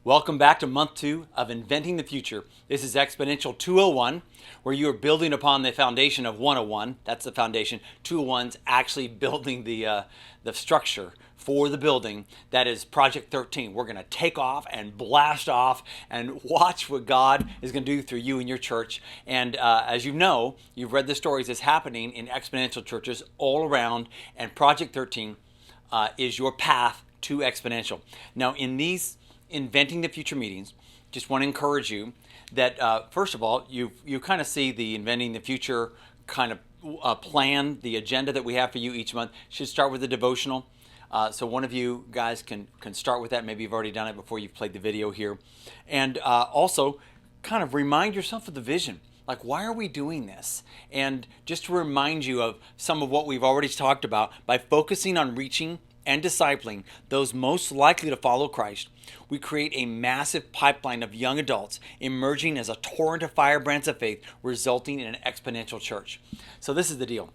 Welcome back to month 2 of Inventing the Future. This is Exponential 201, where you are building upon the foundation of 101. That's the foundation. 201's actually building the structure for the building. That is Project 13. We're going to take off and blast off and watch what God is going to do through you and your church. And as you know, you've read the stories that's happening in exponential churches all around, and Project 13 is your path to exponential. Now, in these Inventing the Future meetings, just want to encourage you that first of all, you kind of see the Inventing the Future kind of plan, the agenda that we have for you each month should start with a devotional. So one of you guys can start with that. Maybe you've already done it before you've played the video here. And also kind of remind yourself of the vision. Like, why are we doing this? And just to remind you of some of what we've already talked about, by focusing on reaching and discipling those most likely to follow Christ, we create a massive pipeline of young adults emerging as a torrent of firebrands of faith, resulting in an exponential church. So this is the deal.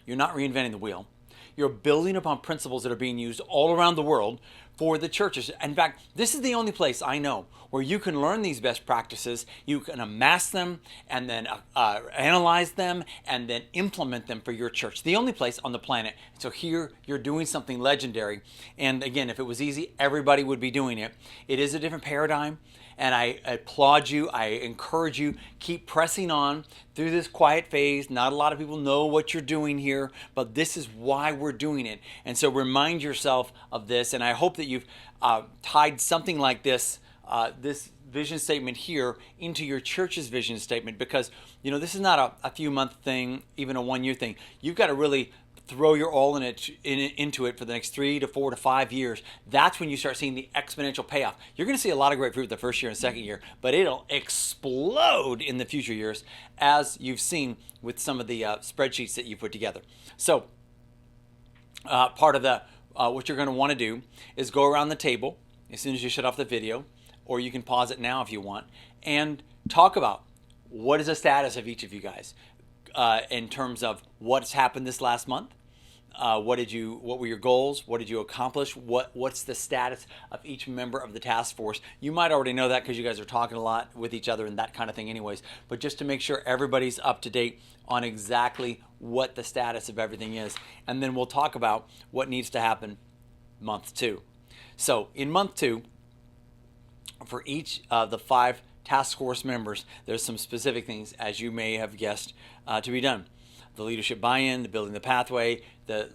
You're not reinventing the wheel. You're building upon principles that are being used all around the world for the churches. In fact, this is the only place I know where you can learn these best practices, you can amass them, and then analyze them, and then implement them for your church. The only place on the planet. So here you're doing something legendary. And again, if it was easy, everybody would be doing it. It is a different paradigm. And I applaud you. I encourage you. Keep pressing on through this quiet phase. Not a lot of people know what you're doing here, but this is why we're doing it. And so remind yourself of this. And I hope that you've tied something like this, this vision statement here, into your church's vision statement, because this is not a few month thing, even a 1 year thing. You've got to really throw your all into it for the next 3 to 4 to 5 years. That's when you start seeing the exponential payoff. You're going to see a lot of great fruit the first year and second year, but it'll explode in the future years, as you've seen with some of the spreadsheets that you put together. So part of the what you're going to want to do is go around the table as soon as you shut off the video, or you can pause it now if you want, and talk about what is the status of each of you guys in terms of what's happened this last month. What were your goals? What did you accomplish? What's the status of each member of the task force? You might already know that because you guys are talking a lot with each other and that kind of thing anyways, but just to make sure everybody's up to date on exactly what the status of everything is. And then we'll talk about what needs to happen month 2. So in month 2, for each of the 5 task force members, there's some specific things, as you may have guessed, to be done. The leadership buy-in, the building the pathway, the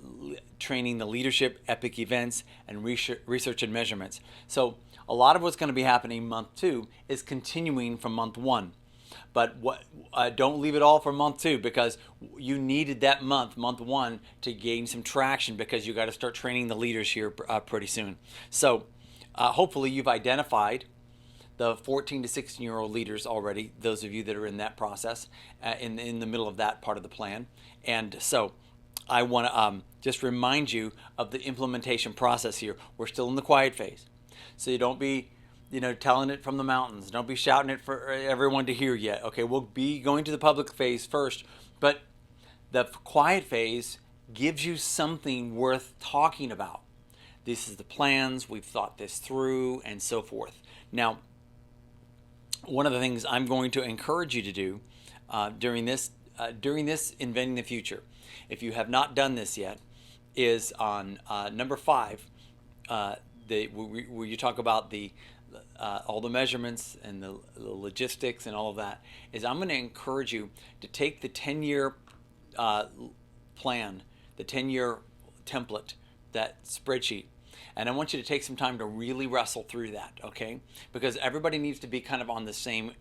training the leadership, epic events, and research and measurements. So a lot of what's going to be happening month 2 is continuing from month 1. But don't leave it all for month 2, because you needed that month 1, to gain some traction, because you got to start training the leaders here pretty soon. So hopefully you've identified the 14 to 16-year-old leaders already, those of you that are in that process, in the middle of that part of the plan. And so I want to just remind you of the implementation process here. We're still in the quiet phase. So you don't be telling it from the mountains. Don't be shouting it for everyone to hear yet. Okay, we'll be going to the public phase first, but the quiet phase gives you something worth talking about. This is the plans, we've thought this through, and so forth. Now, one of the things I'm going to encourage you to do during this Inventing the Future, if you have not done this yet, is on number 5, where you talk about all the measurements and the logistics and all of that, is I'm going to encourage you to take the 10-year plan, the 10-year template, that spreadsheet, and I want you to take some time to really wrestle through that, okay? Because everybody needs to be kind of on the same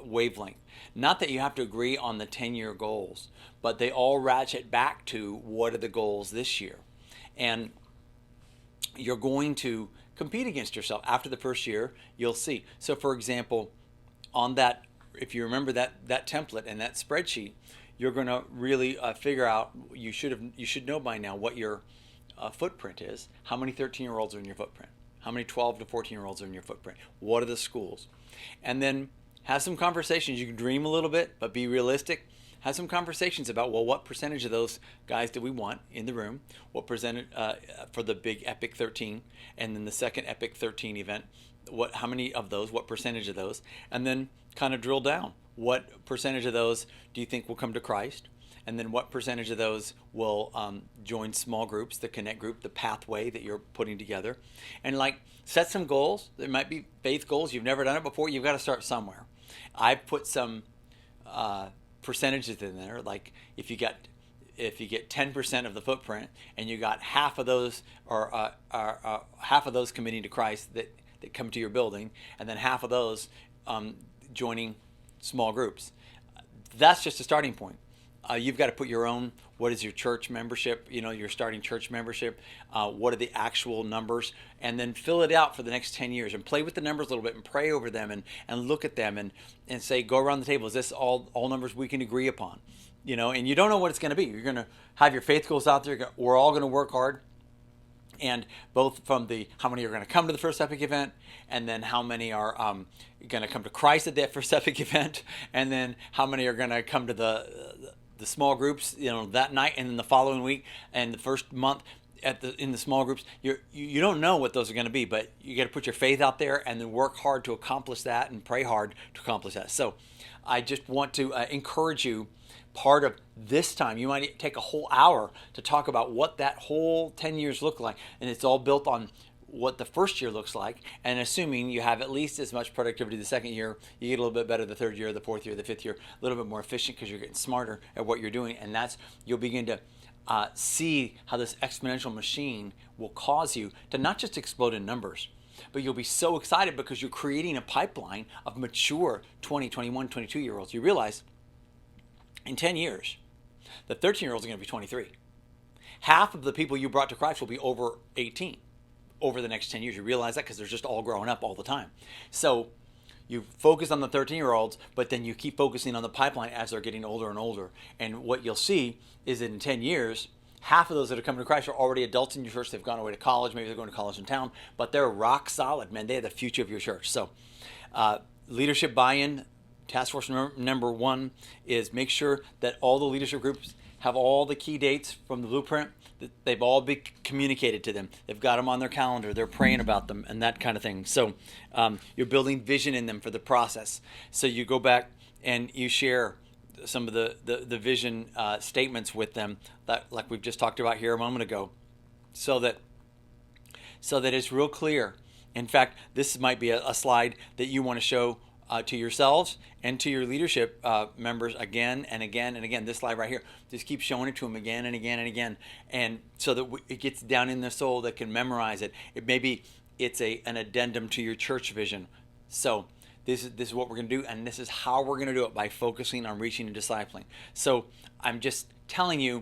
wavelength. Not that you have to agree on the 10-year goals, but they all ratchet back to what are the goals this year. And you're going to compete against yourself. After the first year, you'll see. So for example, on that, if you remember that template and that spreadsheet, you're going to really figure out, you should know by now what your footprint is. How many 13-year-olds are in your footprint? How many 12 to 14-year-olds are in your footprint? What are the schools? And then have some conversations. You can dream a little bit, but be realistic. have some conversations about, well, what percentage of those guys do we want in the room? What percentage for the big Epic 13, and then the second Epic 13 event? How many of those? What percentage of those? And then kind of drill down. What percentage of those do you think will come to Christ? And then what percentage of those will join small groups, the connect group, the pathway that you're putting together? And like, set some goals. There might be faith goals. You've never done it before. You've got to start somewhere. I've put some percentages in there. Like if you get 10% of the footprint, and you got half of those, or half of those committing to Christ that come to your building, and then half of those joining small groups. That's just a starting point. You've got to put your own, what is your church membership, your starting church membership, what are the actual numbers, and then fill it out for the next 10 years and play with the numbers a little bit and pray over them and look at them and say, go around the table, is this all numbers we can agree upon? And you don't know what it's going to be. You're going to have your faith goals out there. We're all going to work hard. And both from how many are going to come to the first Epic event, and then how many are going to come to Christ at that first Epic event, and then how many are going to come to the small groups, that night, and then the following week, and the first month in the small groups. You don't know what those are going to be, but you got to put your faith out there and then work hard to accomplish that and pray hard to accomplish that. So I just want to encourage you. Part of this time, you might take a whole hour to talk about what that whole 10 years look like, and it's all built on what the first year looks like, and assuming you have at least as much productivity the second year, you get a little bit better the third year, the fourth year, the fifth year, a little bit more efficient because you're getting smarter at what you're doing, and you'll begin to see how this exponential machine will cause you to not just explode in numbers, but you'll be so excited because you're creating a pipeline of mature 20, 21, 22-year-olds. You realize in 10 years, the 13-year-olds are going to be 23. Half of the people you brought to Christ will be over 18 over the next 10 years. You realize that because they're just all growing up all the time. So you focus on the 13-year-olds, but then you keep focusing on the pipeline as they're getting older and older. And what you'll see is that in 10 years, half of those that are coming to Christ are already adults in your church. They've gone away to college. Maybe they're going to college in town, but they're rock solid, man. They are the future of your church. So leadership buy-in. Task force number 1 is make sure that all the leadership groups have all the key dates from the blueprint, that they've all been communicated to them. They've got them on their calendar. They're praying about them and that kind of thing. So you're building vision in them for the process. So you go back and you share some of the vision statements with them, like we've just talked about here a moment ago, so that it's real clear. In fact, this might be a slide that you want to show to yourselves and to your leadership members again and again and again. This slide right here, just keep showing it to them again and again and again, and so that it gets down in their soul, that can memorize it. Maybe it's an addendum to your church vision. So this is what we're going to do, and this is how we're going to do it, by focusing on reaching and discipling. So I'm just telling you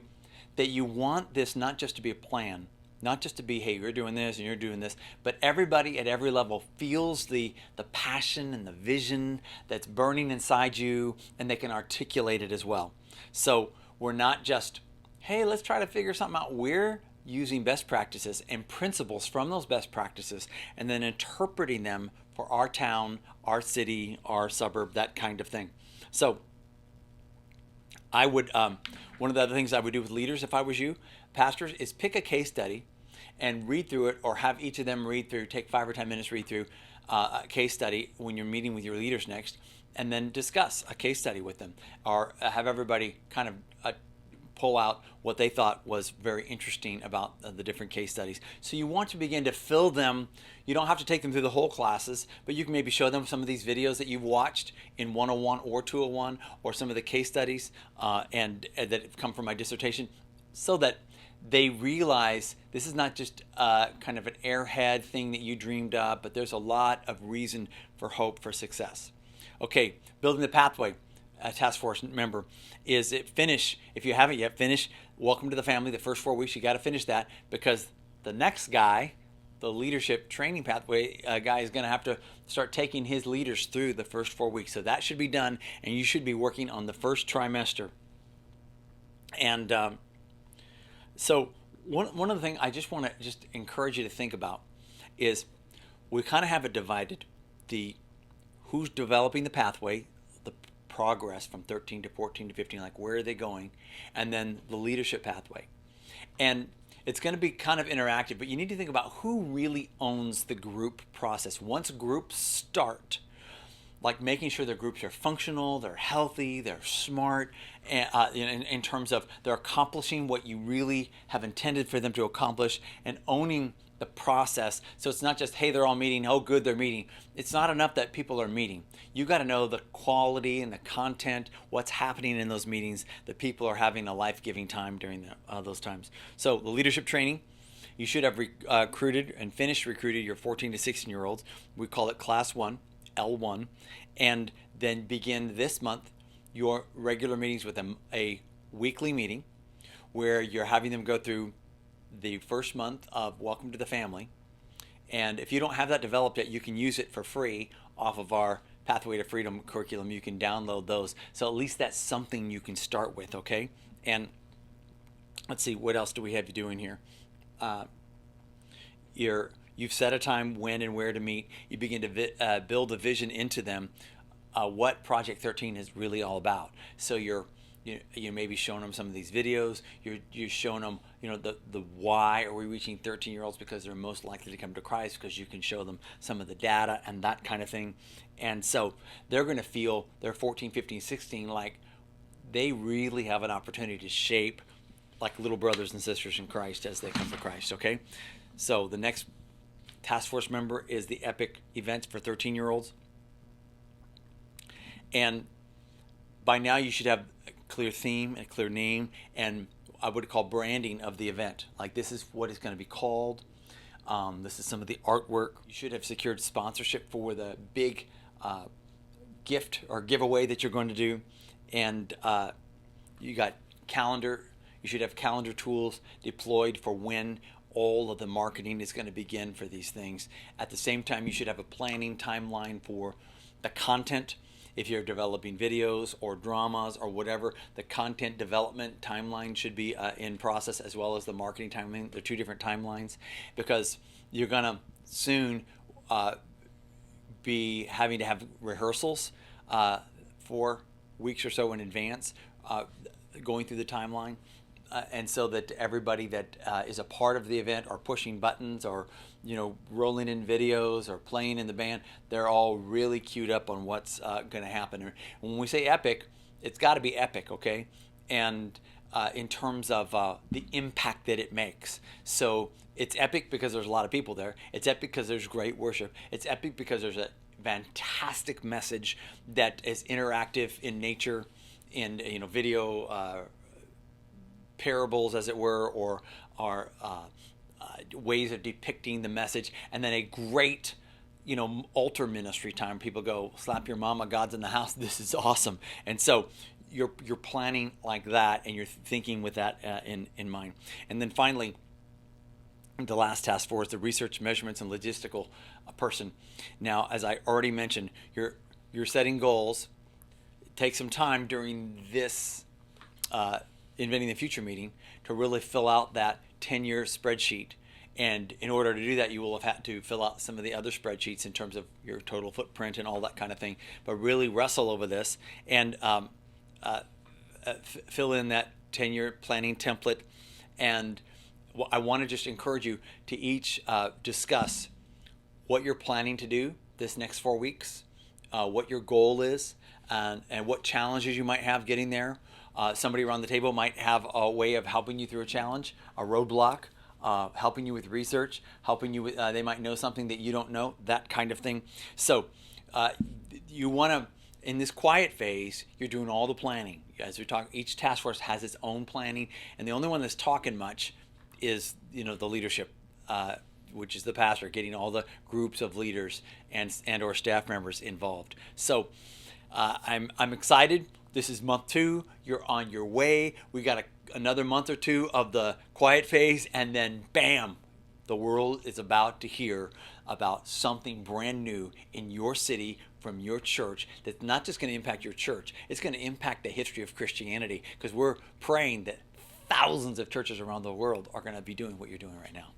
that you want this not just to be a plan, not just to be, hey, you're doing this and you're doing this, but everybody at every level feels the passion and the vision that's burning inside you, and they can articulate it as well. So we're not just, hey, let's try to figure something out. We're using best practices and principles from those best practices, and then interpreting them for our town, our city, our suburb, that kind of thing. So I would, one of the other things I would do with leaders if I was you, pastors, is pick a case study and read through it, or have each of them read through, take 5 or 10 minutes, read through a case study when you're meeting with your leaders next, and then discuss a case study with them, or have everybody kind of pull out what they thought was very interesting about the different case studies. So you want to begin to fill them. You don't have to take them through the whole classes, but you can maybe show them some of these videos that you've watched in 101 or 201, or some of the case studies and that have come from my dissertation, so that they realize this is not just kind of an airhead thing that you dreamed up, but there's a lot of reason for hope, for success. Okay, building the pathway. A task force member is it finish. If you haven't yet, finish Welcome to the Family. The first 4 weeks, you got to finish that, because the next guy, the leadership training pathway guy, is going to have to start taking his leaders through the first 4 weeks. So that should be done, and you should be working on the first trimester. And so one of the things I just want to encourage you to think about is we kind of have it divided. The who's developing the pathway, the progress from 13 to 14 to 15, like where are they going, and then the leadership pathway. And it's going to be kind of interactive, but you need to think about who really owns the group process. Once groups start, like making sure their groups are functional, they're healthy, they're smart, in terms of they're accomplishing what you really have intended for them to accomplish, and owning the process. So it's not just, hey, they're all meeting, oh good, they're meeting. It's not enough that people are meeting. You got to know the quality and the content, what's happening in those meetings, that people are having a life-giving time during those times. So the leadership training, you should have recruited and finished recruited your 14 to 16-year-olds. We call it Class 1, L1, and then begin this month your regular meetings with a weekly meeting where you're having them go through the first month of Welcome to the Family. And if you don't have that developed yet, you can use it for free off of our Pathway to Freedom curriculum. You can download those. So at least that's something you can start with, okay? And let's see, what else do we have you doing here? You've set a time when and where to meet. You begin to build a vision into them, what Project 13 is really all about. So you maybe showing them some of these videos. You're showing them, the why are we reaching 13-year-olds, because they're most likely to come to Christ, because you can show them some of the data and that kind of thing. And so they're going to feel, they're 14, 15, 16, like they really have an opportunity to shape like little brothers and sisters in Christ as they come to Christ, okay? So the next task force member is the Epic events for 13-year-olds. And by now you should have a clear theme, a clear name, and I would call branding of the event. Like, this is what it's going to be called. This is some of the artwork. You should have secured sponsorship for the big gift or giveaway that you're going to do. And you got calendar. You should have calendar tools deployed for when all of the marketing is going to begin for these things. At the same time, you should have a planning timeline for the content. If you're developing videos or dramas or whatever, the content development timeline should be in process, as well as the marketing timeline. They're two different timelines, because you're going to soon be having to have rehearsals 4 weeks or so in advance, going through the timeline. And so that everybody that is a part of the event, or pushing buttons, or rolling in videos, or playing in the band, they're all really queued up on what's going to happen. And when we say epic, it's got to be epic, okay? And in terms of the impact that it makes. So it's epic because there's a lot of people there. It's epic because there's great worship. It's epic because there's a fantastic message that is interactive in nature, in video. Parables, as it were, or ways of depicting the message, and then a great, altar ministry time. People go, slap your mama, God's in the house. This is awesome. And so you're planning like that, and you're thinking with that in mind. And then finally, the last task force, the research, measurements, and logistical person. Now, as I already mentioned, you're setting goals. Take some time during this Inventing the Future meeting to really fill out that 10-year spreadsheet. And in order to do that, you will have had to fill out some of the other spreadsheets in terms of your total footprint and all that kind of thing. But really wrestle over this and fill in that 10-year planning template. And I want to just encourage you to each discuss what you're planning to do this next 4 weeks, what your goal is, and what challenges you might have getting there. Somebody around the table might have a way of helping you through a challenge, a roadblock, helping you with research, helping you with, they might know something that you don't know, that kind of thing. So you want to, in this quiet phase, you're doing all the planning. As we talk, each task force has its own planning, and the only one that's talking much is, the leadership, which is the pastor, getting all the groups of leaders and or staff members involved. So I'm excited. This is month 2. You're on your way. We got another month or 2 of the quiet phase, and then bam, the world is about to hear about something brand new in your city from your church that's not just going to impact your church. It's going to impact the history of Christianity, because we're praying that thousands of churches around the world are going to be doing what you're doing right now.